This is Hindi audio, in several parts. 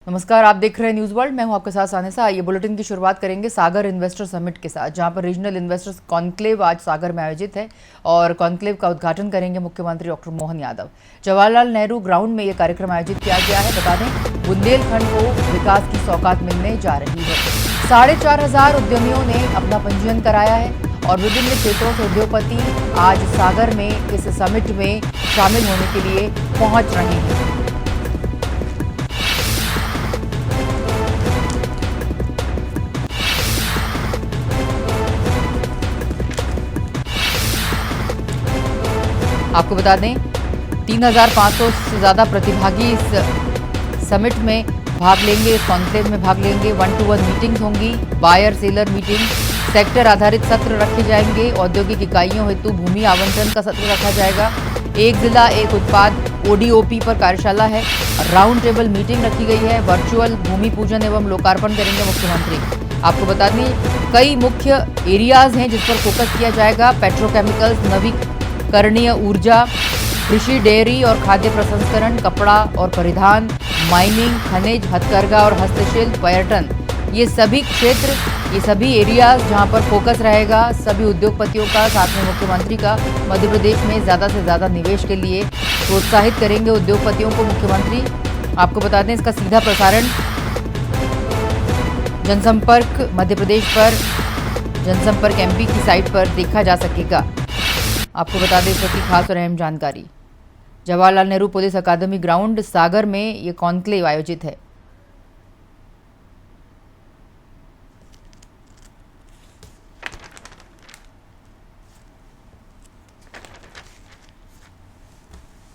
नमस्कार, आप देख रहे हैं न्यूज वर्ल्ड। मैं हूं आपके साथ सानिसा। आइए बुलेटिन की शुरुआत करेंगे सागर इन्वेस्टर समिट के साथ, जहां पर रीजनल इन्वेस्टर्स कॉन्क्लेव आज सागर में आयोजित है और कॉन्क्लेव का उद्घाटन करेंगे मुख्यमंत्री डॉक्टर मोहन यादव। जवाहरलाल नेहरू ग्राउंड में यह कार्यक्रम आयोजित किया गया है। बता दें, बुंदेलखंड को विकास की सौगात मिलने जा रही है। 4,500 उद्यमियों ने अपना पंजीयन कराया है और विभिन्न क्षेत्रों से उद्योगपति आज सागर में इस समिट में शामिल होने के लिए पहुंच रहे हैं। आपको बता दें, 3,500 से ज़्यादा प्रतिभागी इस समिट में भाग लेंगे, इस कॉन्क्लेव में भाग लेंगे। 1-to-1 मीटिंग्स होंगी, बायर सेलर मीटिंग, सेक्टर आधारित सत्र रखे जाएंगे। औद्योगिक इकाइयों हेतु भूमि आवंटन का सत्र रखा जाएगा। एक जिला एक उत्पाद ODOP पर कार्यशाला है। राउंड टेबल मीटिंग रखी गई है। वर्चुअल भूमि पूजन एवं लोकार्पण करेंगे मुख्यमंत्री। आपको बता दें, कई मुख्य एरियाज हैं जिस पर फोकस किया जाएगा। पेट्रोकेमिकल्स, नवीकरणीय ऊर्जा, कृषि, डेयरी और खाद्य प्रसंस्करण, कपड़ा और परिधान, माइनिंग, खनिज, हथकरघा और हस्तशिल्प, पर्यटन, ये सभी क्षेत्र, ये सभी एरियाज जहां पर फोकस रहेगा सभी उद्योगपतियों का, साथ में मुख्यमंत्री का। मध्य प्रदेश में ज़्यादा से ज़्यादा निवेश के लिए प्रोत्साहित करेंगे उद्योगपतियों को मुख्यमंत्री। आपको बता दें, इसका सीधा प्रसारण जनसंपर्क मध्य प्रदेश पर, जनसंपर्क MP की साइट पर देखा जा सकेगा। आपको बता दें, इस वक्त की खास और अहम जानकारी। जवाहरलाल नेहरू पुलिस अकादमी ग्राउंड सागर में ये कॉन्क्लेव आयोजित है।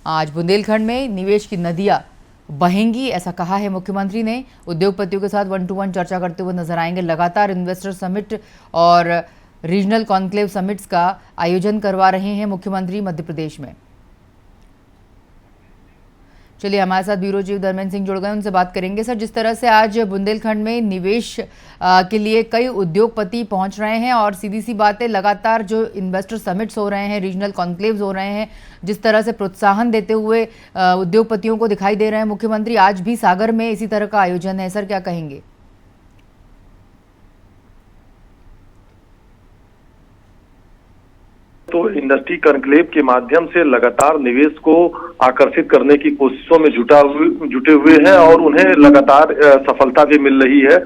आज बुंदेलखंड में निवेश की नदियां बहेंगी, ऐसा कहा है मुख्यमंत्री ने। उद्योगपतियों के साथ 1-to-1 चर्चा करते हुए नजर आएंगे। लगातार इन्वेस्टर समिट और रीजनल कॉन्क्लेव समिट्स का आयोजन करवा रहे हैं मुख्यमंत्री मध्य प्रदेश में। चलिए, हमारे साथ ब्यूरो चीफ धर्मेंद्र सिंह जुड़ गए, उनसे बात करेंगे। सर, जिस तरह से आज बुंदेलखंड में निवेश के लिए कई उद्योगपति पहुंच रहे हैं और सीधी सी बात है, लगातार जो इन्वेस्टर समिट्स हो रहे हैं, रीजनल कॉन्क्लेव्स हो रहे हैं, जिस तरह से प्रोत्साहन देते हुए उद्योगपतियों को दिखाई दे रहे हैं मुख्यमंत्री, आज भी सागर में इसी तरह का आयोजन है। सर, क्या कहेंगे? तो इंडस्ट्री कॉन्क्लेव के माध्यम से लगातार निवेश को आकर्षित करने की कोशिशों में जुटे हुए हैं और उन्हें लगातार सफलता भी मिल रही है।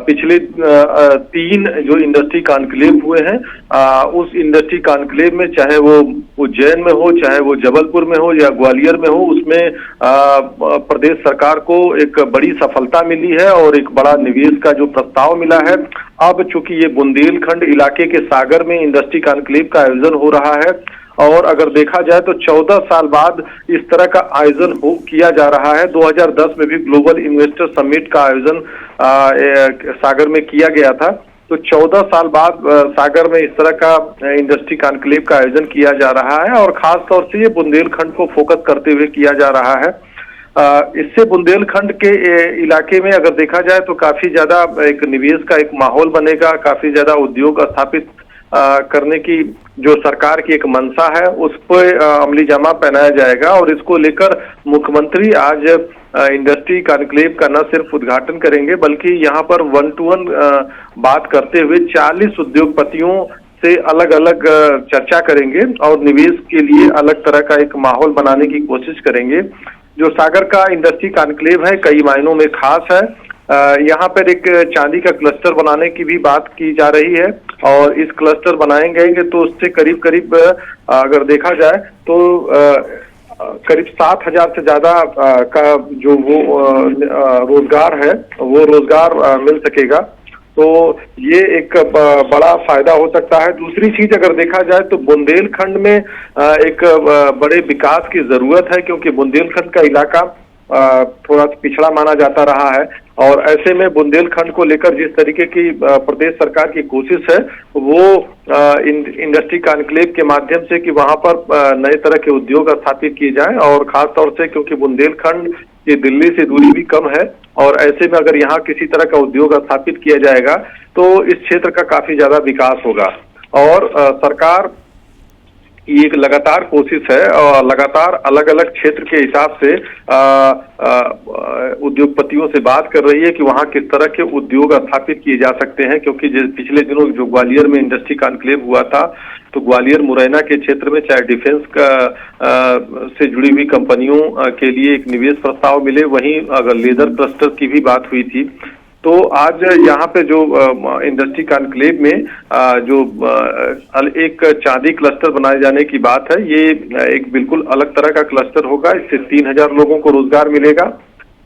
पिछले 3 जो इंडस्ट्री कॉन्क्लेव हुए हैं, उस इंडस्ट्री कॉन्क्लेव में चाहे वो उज्जैन में हो, चाहे वो जबलपुर में हो या ग्वालियर में हो, उसमें प्रदेश सरकार को एक बड़ी सफलता मिली है और एक बड़ा निवेश का जो प्रस्ताव मिला है। अब चूंकि ये बुंदेलखंड इलाके के सागर में इंडस्ट्री कॉन्क्लेव का आयोजन हो रहा है और अगर देखा जाए तो 14 साल बाद इस तरह का आयोजन किया जा रहा है। 2010 में भी ग्लोबल इन्वेस्टर समिट का आयोजन सागर में किया गया था। तो 14 साल बाद सागर में इस तरह का इंडस्ट्री कॉन्क्लेव का आयोजन किया जा रहा है और खास तौर से ये बुंदेलखंड को फोकस करते हुए किया जा रहा है। इससे बुंदेलखंड के इलाके में अगर देखा जाए तो काफी ज्यादा एक निवेश का एक माहौल बनेगा, काफी ज्यादा उद्योग स्थापित करने की जो सरकार की एक मंशा है उस पर अमली जामा पहनाया जाएगा और इसको लेकर मुख्यमंत्री आज इंडस्ट्री कॉन्क्लेव का न सिर्फ उद्घाटन करेंगे बल्कि यहाँ पर 1-to-1 बात करते हुए 40 उद्योगपतियों से अलग अलग चर्चा करेंगे और निवेश के लिए अलग तरह का एक माहौल बनाने की कोशिश करेंगे। जो सागर का इंडस्ट्री कॉन्क्लेव है कई मायनों में खास है। यहाँ पर एक चांदी का क्लस्टर बनाने की भी बात की जा रही है और इस क्लस्टर बनाएंगे तो उससे करीब अगर देखा जाए तो करीब 7,000 से ज्यादा का जो वो रोजगार है वो रोजगार मिल सकेगा। तो ये एक बड़ा फायदा हो सकता है। दूसरी चीज अगर देखा जाए तो बुंदेलखंड में एक बड़े विकास की जरूरत है क्योंकि बुंदेलखंड का इलाका थोड़ा पिछड़ा माना जाता रहा है और ऐसे में बुंदेलखंड को लेकर जिस तरीके की प्रदेश सरकार की कोशिश है वो इंडस्ट्री कॉन्क्लेव के माध्यम से कि वहां पर नए तरह के उद्योग स्थापित किए जाएं और खास तौर से क्योंकि बुंदेलखंड ये दिल्ली से दूरी भी कम है और ऐसे में अगर यहाँ किसी तरह का उद्योग स्थापित किया जाएगा तो इस क्षेत्र का काफी ज्यादा विकास होगा और सरकार ये एक लगातार कोशिश है और लगातार अलग अलग क्षेत्र के हिसाब से उद्योगपतियों से बात कर रही है कि वहां किस तरह के उद्योग स्थापित किए जा सकते हैं, क्योंकि पिछले दिनों जो ग्वालियर में इंडस्ट्री कॉन्क्लेव हुआ था तो ग्वालियर मुरैना के क्षेत्र में चाहे डिफेंस का से जुड़ी हुई कंपनियों के लिए एक निवेश प्रस्ताव मिले, वहीं अगर लेदर क्लस्टर की भी बात हुई थी। तो आज यहाँ पे जो इंडस्ट्री कॉन्क्लेव में जो एक चांदी क्लस्टर बनाए जाने की बात है, ये एक बिल्कुल अलग तरह का क्लस्टर होगा। इससे 3000 लोगों को रोजगार मिलेगा।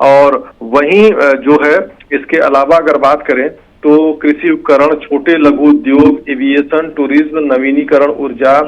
और वहीं जो है इसके अलावा अगर बात करें तो कृषि उपकरण, छोटे लघु उद्योग, एविएशन, टूरिज्म, नवीनीकरण ऊर्जा,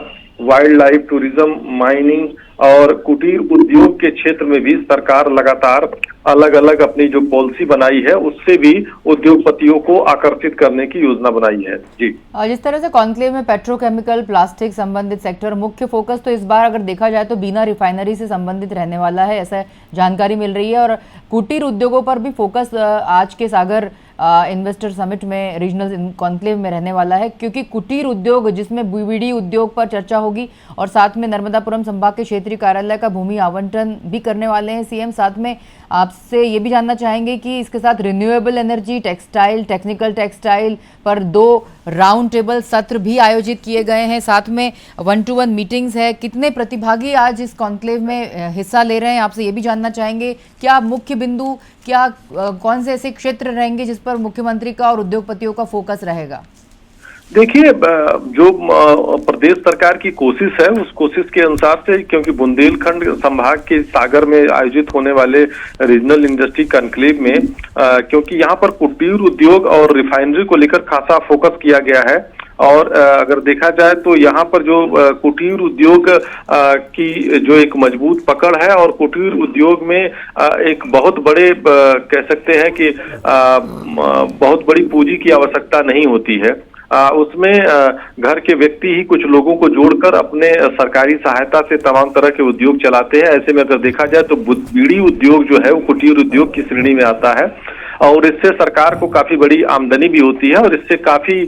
वाइल्ड लाइफ टूरिज्म, माइनिंग और कुटीर उद्योग के क्षेत्र में भी सरकार लगातार अलग अलग अपनी जो पॉलिसी बनाई है उससे भी उद्योगपतियों को आकर्षित करने की योजना बनाई है। जी, और जिस तरह से कॉन्क्लेव में पेट्रोकेमिकल, प्लास्टिक संबंधित सेक्टर मुख्य फोकस तो इस बार अगर देखा जाए तो बीना रिफाइनरी से संबंधित रहने वाला है, ऐसा जानकारी मिल रही है। और कुटीर उद्योगों पर भी फोकस आज के सागर इन्वेस्टर समिट में रीजनल कॉन्क्लेव में रहने वाला है, क्योंकि कुटीर उद्योग जिसमें बीडी उद्योग पर चर्चा होगी और साथ में नर्मदापुरम संभाग के क्षेत्रीय कार्यालय का भूमि आवंटन भी करने वाले हैं सीएम। साथ में आपसे ये भी जानना चाहेंगे कि इसके साथ renewable energy, textile, technical textile पर 2 राउंड टेबल सत्र भी आयोजित किए गए हैं। साथ में 1-to-1 मीटिंग्स है। कितने प्रतिभागी आज इस कॉन्क्लेव में हिस्सा ले रहे हैं, आपसे ये भी जानना चाहेंगे। क्या मुख्य बिंदु, क्या कौन से ऐसे क्षेत्र रहेंगे जिस पर मुख्यमंत्री का और उद्योगपतियों का फोकस रहेगा? देखिए, जो प्रदेश सरकार की कोशिश है उस कोशिश के अनुसार से, क्योंकि बुंदेलखंड संभाग के सागर में आयोजित होने वाले रीजनल इंडस्ट्री कॉन्क्लेव में क्योंकि यहाँ पर कुटीर उद्योग और रिफाइनरी को लेकर खासा फोकस किया गया है। और अगर देखा जाए तो यहाँ पर जो कुटीर उद्योग की जो एक मजबूत पकड़ है और कुटीर उद्योग में एक बहुत बड़े कह सकते हैं कि बहुत बड़ी पूंजी की आवश्यकता नहीं होती है। उसमें घर के व्यक्ति ही कुछ लोगों को जोड़कर अपने सरकारी सहायता से तमाम तरह के उद्योग चलाते हैं। ऐसे में अगर देखा जाए तो बीड़ी उद्योग जो है वो कुटीर उद्योग की श्रेणी में आता है और इससे सरकार को काफी बड़ी आमदनी भी होती है और इससे काफी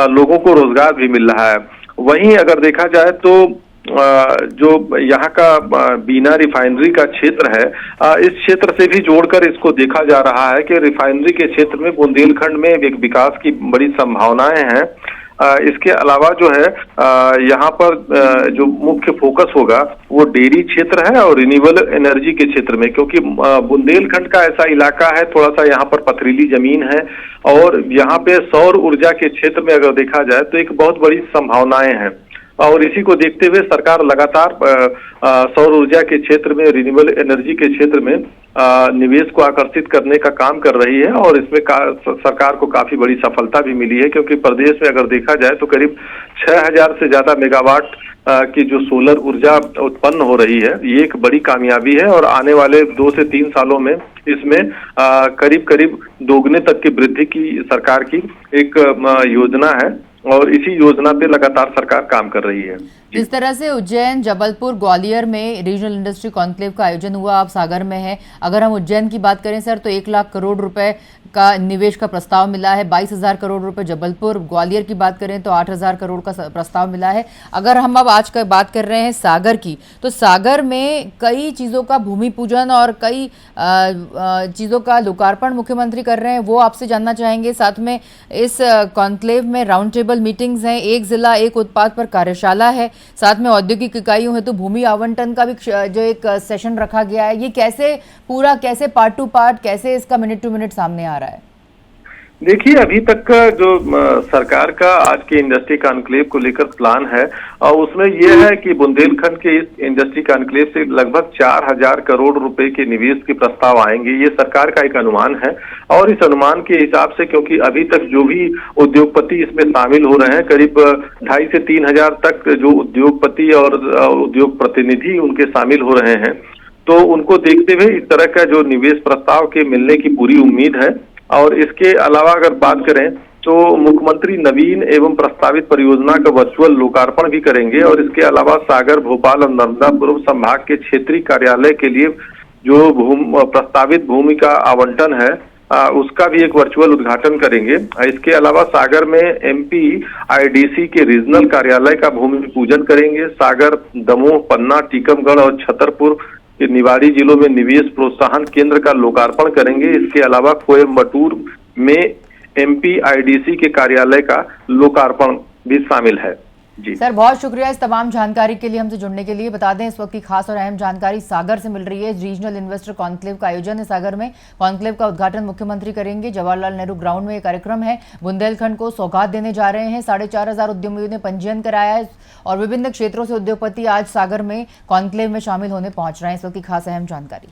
लोगों को रोजगार भी मिल रहा है। वहीं अगर देखा जाए तो जो यहाँ का बीना रिफाइनरी का क्षेत्र है, इस क्षेत्र से भी जोड़कर इसको देखा जा रहा है कि रिफाइनरी के क्षेत्र में बुंदेलखंड में एक विकास की बड़ी संभावनाएं हैं। इसके अलावा जो है यहाँ पर जो मुख्य फोकस होगा वो डेयरी क्षेत्र है और रिन्यूएबल एनर्जी के क्षेत्र में, क्योंकि बुंदेलखंड का ऐसा इलाका है, थोड़ा सा यहाँ पर पथरीली जमीन है और यहाँ पे सौर ऊर्जा के क्षेत्र में अगर देखा जाए तो एक बहुत बड़ी संभावनाएं हैं। और इसी को देखते हुए सरकार लगातार सौर ऊर्जा के क्षेत्र में, रिन्यूएबल एनर्जी के क्षेत्र में निवेश को आकर्षित करने का काम कर रही है और इसमें सरकार को काफी बड़ी सफलता भी मिली है, क्योंकि प्रदेश में अगर देखा जाए तो करीब 6000 से ज्यादा मेगावाट की जो सोलर ऊर्जा उत्पन्न हो रही है, ये एक बड़ी कामयाबी है और आने वाले 2 से 3 सालों में इसमें करीब करीब दोगुने तक की वृद्धि की सरकार की एक योजना है और इसी योजना पे लगातार सरकार काम कर रही है। जिस तरह से उज्जैन, जबलपुर, ग्वालियर में रीजनल इंडस्ट्री कॉन्क्लेव का आयोजन हुआ, आप सागर में हैं। अगर हम उज्जैन की बात करें सर तो 1 लाख करोड़ रुपए का निवेश का प्रस्ताव मिला है, 22,000 करोड़ रुपए जबलपुर। ग्वालियर की बात करें तो 8,000 करोड़ का प्रस्ताव मिला है। अगर हम अब आज का बात कर रहे हैं सागर की, तो सागर में कई चीज़ों का भूमि पूजन और कई चीज़ों का लोकार्पण मुख्यमंत्री कर रहे हैं, वो आपसे जानना चाहेंगे। साथ में इस कॉन्क्लेव में राउंड टेबल मीटिंग्स हैं, 1 जिला 1 उत्पाद पर कार्यशाला है, साथ में औद्योगिक इकाइयों है तो भूमि आवंटन का भी जो एक सेशन रखा गया है। ये कैसे पार्ट टू पार्ट, कैसे इसका मिनट टू मिनट सामने आ रहा है? देखिए, अभी तक का जो सरकार का आज के इंडस्ट्री कॉन्क्लेव को लेकर प्लान है और उसमें यह है कि बुंदेलखंड के इस इंडस्ट्री कॉन्क्लेव से लगभग 4000 करोड़ रुपए के निवेश के प्रस्ताव आएंगे। ये सरकार का एक अनुमान है और इस अनुमान के हिसाब से, क्योंकि अभी तक जो भी उद्योगपति इसमें शामिल हो रहे हैं, करीब 2,500 से 3,000 तक जो उद्योगपति और उद्योग प्रतिनिधि उनके शामिल हो रहे हैं, तो उनको देखते हुए इस तरह का जो निवेश प्रस्ताव के मिलने की पूरी उम्मीद है। और इसके अलावा अगर बात करें तो मुख्यमंत्री नवीन एवं प्रस्तावित परियोजना का वर्चुअल लोकार्पण भी करेंगे और इसके अलावा सागर, भोपाल और नर्मदापुरम संभाग के क्षेत्रीय कार्यालय के लिए जो प्रस्तावित भूमि का आवंटन है उसका भी एक वर्चुअल उद्घाटन करेंगे। इसके अलावा सागर में एमपी आईडीसी के रीजनल कार्यालय का भूमि पूजन करेंगे। सागर, दमोह, पन्ना, टीकमगढ़ और छतरपुर के निवाड़ी जिलों में निवेश प्रोत्साहन केंद्र का लोकार्पण करेंगे। इसके अलावा कोयम्बटूर में एमपी आईडीसी के कार्यालय का लोकार्पण भी शामिल है। जी सर, बहुत शुक्रिया इस तमाम जानकारी के लिए, हमसे जुड़ने के लिए। बता दें इस वक्त की खास और अहम जानकारी सागर से मिल रही है। रीजनल इन्वेस्टर कॉन्क्लेव का आयोजन है सागर में। कॉन्क्लेव का उद्घाटन मुख्यमंत्री करेंगे। जवाहरलाल नेहरू ग्राउंड में ये कार्यक्रम है। बुंदेलखंड को सौगात देने जा रहे हैं। 4,500 उद्यमियों ने पंजीयन कराया है और विभिन्न क्षेत्रों से उद्योगपति आज सागर में कॉन्क्लेव में शामिल होने पहुंच रहे हैं। इस वक्त की खास अहम जानकारी।